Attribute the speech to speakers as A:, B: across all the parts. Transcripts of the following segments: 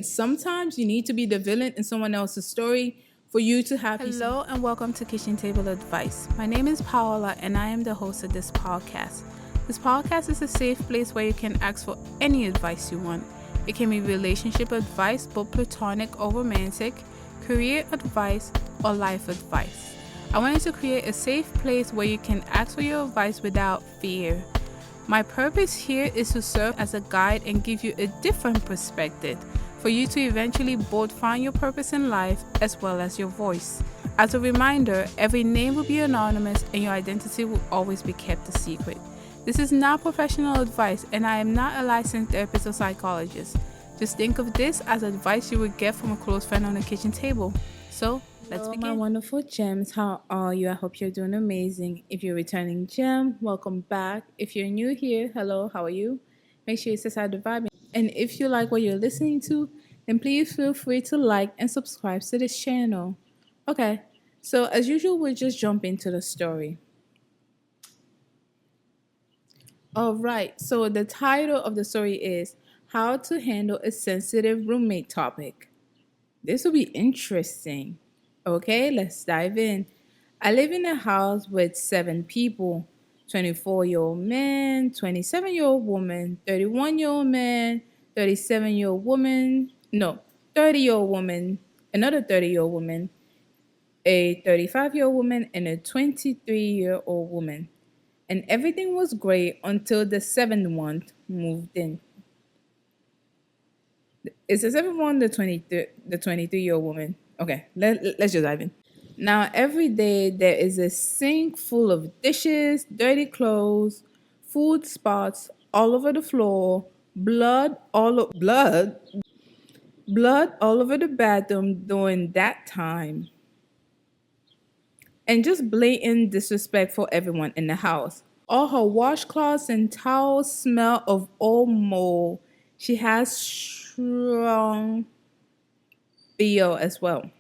A: sometimes you need to be the villain in someone else's story for you to have peace. Hello and welcome to Kitchen Table Advice. My name is Paola and I am the host of this podcast. This podcast is a safe place where you can ask for any advice you want. It can be relationship advice, both platonic or romantic, career advice, or life advice. I wanted to create a safe place where you can ask for your advice without fear. My purpose here is to serve as a guide and give you a different perspective for you to eventually both find your purpose in life as well as your voice. As a reminder, every name will be anonymous and your identity will always be kept a secret. This is not professional advice and I am not a licensed therapist or psychologist. Just think of this as advice you would get from a close friend on a kitchen table. So, let's begin. My wonderful gems, how are you? I hope you're doing amazing. If you're a returning gem, welcome back. If you're new here, hello, how are you? Make sure you subscribe to Vibe. And if you like what you're listening to, then please feel free to like and subscribe to this channel. Okay, so as usual, we'll just jump into the story. All right, so the title of the story is How to Handle a Sensitive Roommate Topic. This will be interesting. Okay, let's dive in. I live in a house with 7 people: 24-year-old man, 27-year-old woman, 31-year-old man, 37-year-old woman, no, 30-year-old woman, another 30-year-old woman, a 35-year-old woman, and a 23-year-old woman. And everything was great until the 7th one moved in. Is the 7th one the 23-year-old woman? Okay, let's just dive in. Now, every day there is a sink full of dishes, dirty clothes, food spots all over the floor, blood all over the bathroom during that time, and just blatant disrespect for everyone in the house. All her washcloths and towels smell of old mold. She has strong BO as well.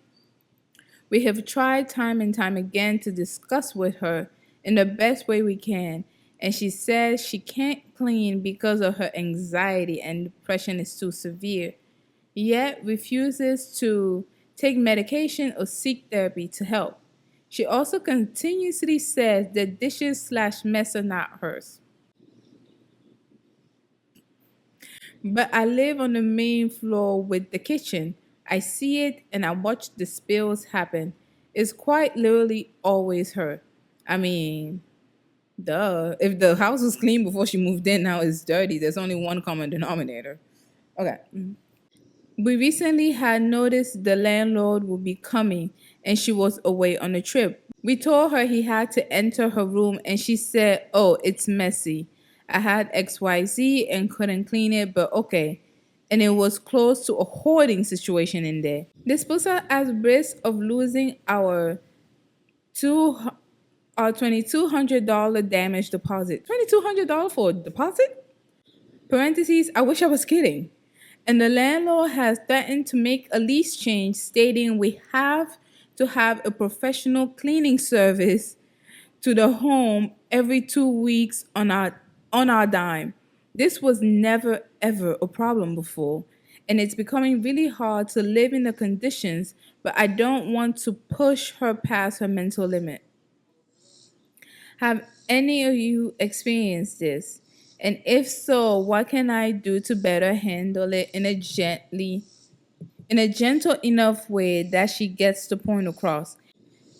A: We have tried time and time again to discuss with her in the best way we can, and she says she can't clean because of her anxiety and depression is too severe, yet refuses to take medication or seek therapy to help. She also continuously says that dishes/mess are not hers. But I live on the main floor with the kitchen. I see it and I watch the spills happen. It's quite literally always her. I mean, duh. If the house was clean before she moved in, now it's dirty. There's only one common denominator. Okay. We recently had noticed the landlord would be coming and she was away on a trip. We told her he had to enter her room and she said, "Oh, it's messy. I had XYZ and couldn't clean it, but okay." And it was close to a hoarding situation in there. This puts us at risk of losing two our $2,200 damage deposit. $2,200 for a deposit? Parentheses, I wish I was kidding. And the landlord has threatened to make a lease change, stating we have to have a professional cleaning service to the home every 2 weeks on our dime. This was never ever a problem before, and it's becoming really hard to live in the conditions, but I don't want to push her past her mental limit. Have any of you experienced this? And if so, what can I do to better handle it in a gentle enough way that she gets the point across?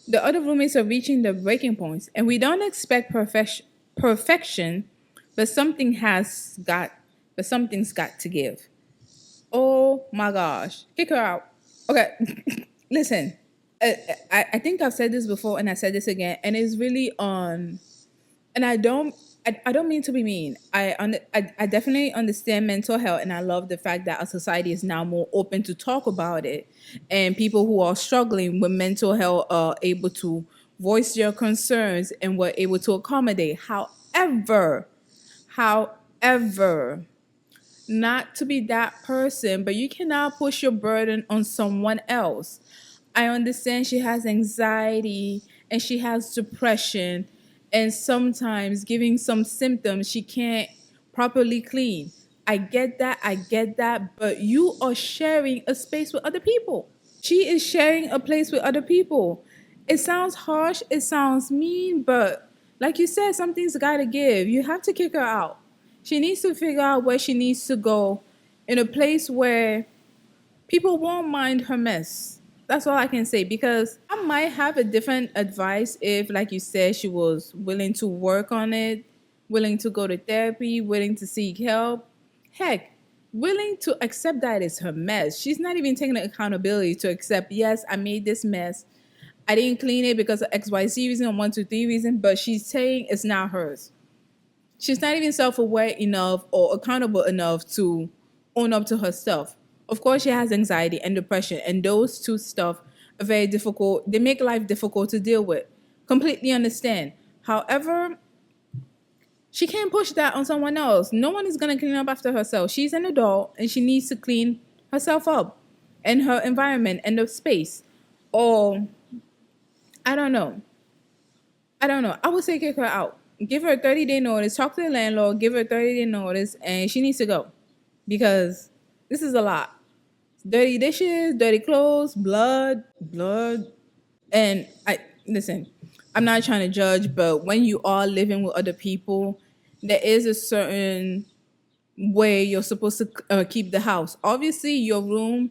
A: The other roommates are reaching the breaking points, and we don't expect perfection, but something's got to give. Oh my gosh, kick her out. Okay, listen. I think I've said this before, and I said this again, and it's really on. And I don't mean to be mean. I definitely understand mental health, and I love the fact that our society is now more open to talk about it, and people who are struggling with mental health are able to voice their concerns and were able to accommodate. However, not to be that person, but you cannot push your burden on someone else. I understand she has anxiety and she has depression, and sometimes giving some symptoms she can't properly clean. I get that. I get that. But you are sharing a space with other people. She is sharing a place with other people. It sounds harsh. It sounds mean. But like you said, something's got to give. You have to kick her out. She needs to figure out where she needs to go in a place where people won't mind her mess. That's all I can say because I might have a different advice if, like you said, she was willing to work on it, willing to go to therapy, willing to seek help. Heck, willing to accept that it's her mess. She's not even taking the accountability to accept, yes, I made this mess. I didn't clean it because of XYZ reason or 1, 2, 3 reason, but she's saying it's not hers. She's not even self-aware enough or accountable enough to own up to her stuff. Of course she has anxiety and depression, and those two stuff are very difficult. They make life difficult to deal with. Completely understand. However, she can't push that on someone else. No one is going to clean up after herself. She's an adult and she needs to clean herself up and her environment and the space. Or I don't know. I don't know. I would say kick her out. Give her a 30-day notice. Talk to the landlord. Give her a 30-day notice, and she needs to go because this is a lot. Dirty dishes, dirty clothes, blood. And I listen. I'm not trying to judge, but when you are living with other people, there is a certain way you're supposed to keep the house. Obviously, your room,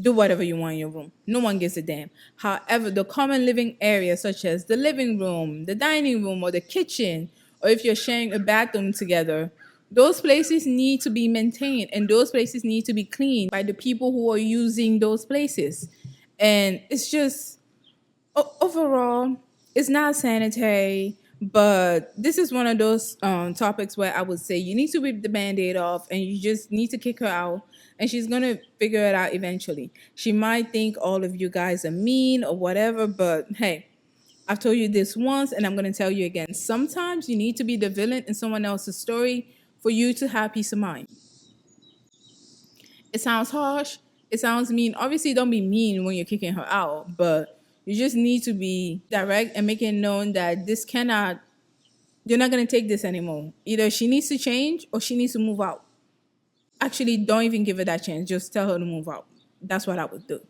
A: do whatever you want in your room. No one gives a damn. However, the common living areas, such as the living room, the dining room, or the kitchen, or if you're sharing a bathroom together, those places need to be maintained and those places need to be cleaned by the people who are using those places. And it's just overall, it's not sanitary, but this is one of those topics where I would say you need to rip the band-aid off and you just need to kick her out and she's going to figure it out eventually. She might think all of you guys are mean or whatever, but hey, I've told you this once and I'm going to tell you again. Sometimes you need to be the villain in someone else's story for you to have peace of mind. It sounds harsh. It sounds mean. Obviously, don't be mean when you're kicking her out, but you just need to be direct and make it known that this cannot, you're not going to take this anymore. Either she needs to change or she needs to move out. Actually, don't even give her that chance. Just tell her to move out. That's what I would do.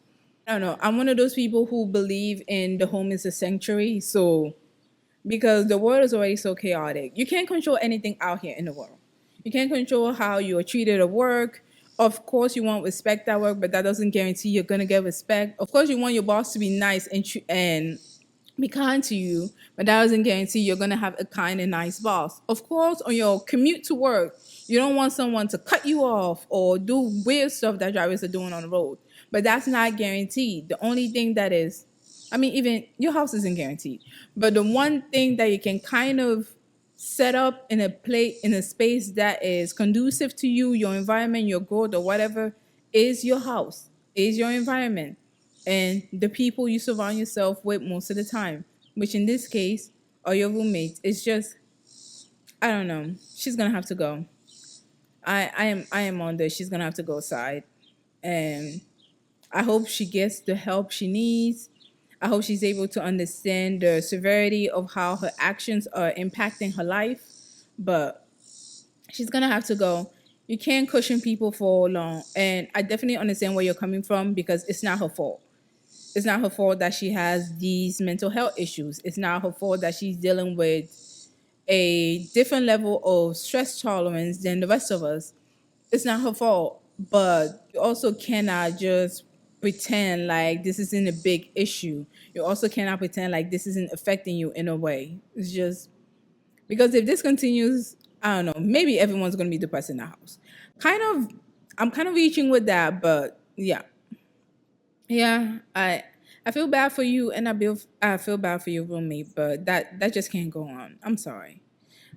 A: I don't know. I'm one of those people who believe in the home is a sanctuary. So because the world is already so chaotic. You can't control anything out here in the world. You can't control how you are treated at work. Of course, you want respect at work, but that doesn't guarantee you're gonna get respect. Of course, you want your boss to be nice and be kind to you, but that doesn't guarantee you're gonna have a kind and nice boss. Of course, on your commute to work, you don't want someone to cut you off or do weird stuff that drivers are doing on the road. But that's not guaranteed. The only thing that is, I mean, even your house isn't guaranteed. But the one thing that you can kind of set up in a place in a space that is conducive to you, your environment, your growth, or whatever, is your house, is your environment, and the people you surround yourself with most of the time, which in this case are your roommates. It's just, I don't know. She's gonna have to go. I am on this. She's gonna have to go aside, and I hope she gets the help she needs. I hope she's able to understand the severity of how her actions are impacting her life. But she's gonna have to go. You can't cushion people for long. And I definitely understand where you're coming from because it's not her fault. It's not her fault that she has these mental health issues. It's not her fault that she's dealing with a different level of stress tolerance than the rest of us. It's not her fault, but you also cannot just pretend like this isn't a big issue. You also cannot pretend like this isn't affecting you in a way. It's just because if this continues, I don't know, maybe everyone's gonna be depressed in the house. Kind of, I'm kind of reaching with that, but yeah, yeah. I feel bad for you, and I feel bad for your roommate, but that just can't go on. I'm sorry.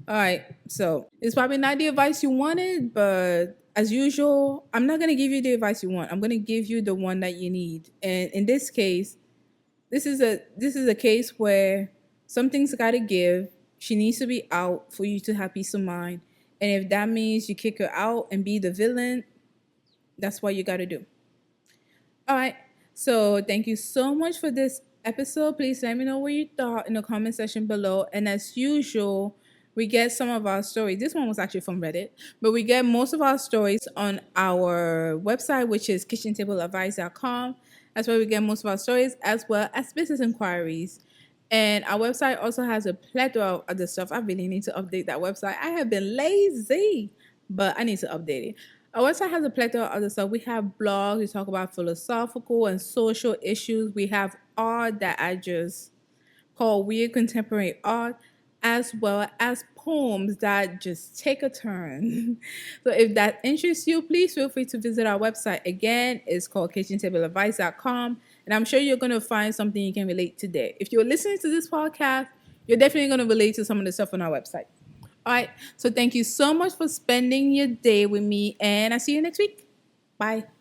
A: All right. So it's probably not the advice you wanted, but as usual, I'm not gonna give you the advice you want. I'm gonna give you the one that you need. And in this case, this is a case where something's gotta give. She needs to be out for you to have peace of mind. And if that means you kick her out and be the villain, that's what you gotta do. All right. So thank you so much for this episode. Please let me know what you thought in the comment section below. And as usual, We get some of our stories. This one was actually from Reddit, but we get most of our stories on our website, which is kitchentableadvice.com. That's where we get most of our stories, as well as business inquiries. And our website also has a plethora of other stuff. I really need to update that website. I have been lazy, but I need to update it. Our website has a plethora of other stuff. We have blogs. We talk about philosophical and social issues. We have art that I just call weird contemporary art, as well as poems that just take a turn. So if that interests you, please feel free to visit our website. Again, it's called kitchentableadvice.com, and I'm sure you're going to find something you can relate to there. If you're listening to this podcast, you're definitely going to relate to some of the stuff on our website. All right, so thank you so much for spending your day with me, and I'll see you next week. Bye.